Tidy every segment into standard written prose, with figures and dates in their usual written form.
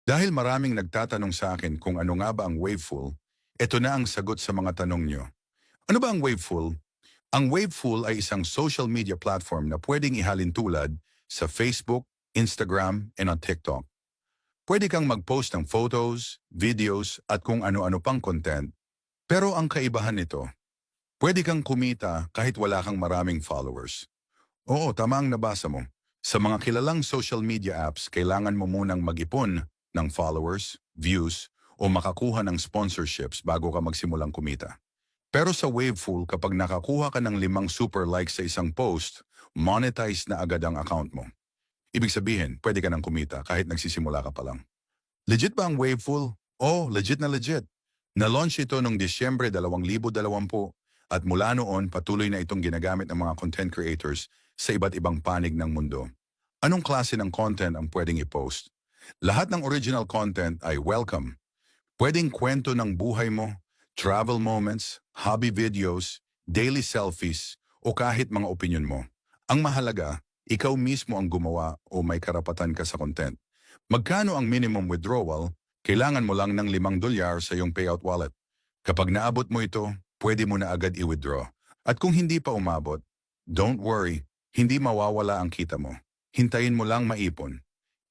Dahil maraming nagtatanong sa akin kung ano nga ba ang Waveful, ito na ang sagot sa mga tanong nyo. Ano ba ang Waveful? Ang Waveful ay isang social media platform na pwedeng ihalin tulad sa Facebook, Instagram, and on TikTok. Pwede kang mag-post ng photos, videos, at kung ano-ano pang content. Pero ang kaibahan nito, pwede kang kumita kahit wala kang maraming followers. Oo, tama ang nabasa mo. Sa mga kilalang social media apps, kailangan mo munang mag-ipon ng followers, views, o makakuha ng sponsorships bago ka magsimulang kumita. Pero sa Waveful, kapag nakakuha ka ng 5 super likes sa isang post, monetize na agad ang account mo. Ibig sabihin, pwede ka nang kumita kahit nagsisimula ka pa lang. Legit ba ang Waveful? Oh, legit na legit. Na-launch ito noong Disyembre 2020 at mula noon patuloy na itong ginagamit ng mga content creators sa iba't ibang panig ng mundo. Anong klase ng content ang pwedeng i-post? Lahat ng original content ay welcome. Pwedeng kwento ng buhay mo, travel moments, hobby videos, daily selfies, o kahit mga opinion mo. Ang mahalaga, ikaw mismo ang gumawa o may karapatan ka sa content. Magkano ang minimum withdrawal? Kailangan mo lang ng $5 sa iyong payout wallet. Kapag naabot mo ito, pwede mo na agad i-withdraw. At kung hindi pa umabot, don't worry, hindi mawawala ang kita mo. Hintayin mo lang maipon.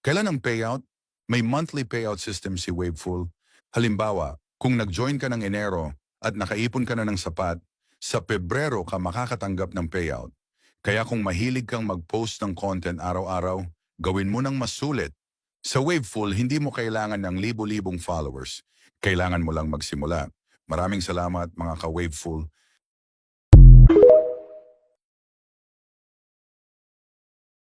Kailan ang payout? May monthly payout system si Waveful. Halimbawa, kung nag-join ka ng Enero at nakaipon ka na ng sapat, sa Pebrero ka makakatanggap ng payout. Kaya kung mahilig kang mag-post ng content araw-araw, gawin mo ng mas sulit. Sa Waveful, hindi mo kailangan ng libo-libong followers. Kailangan mo lang magsimula. Maraming salamat mga ka-Waveful.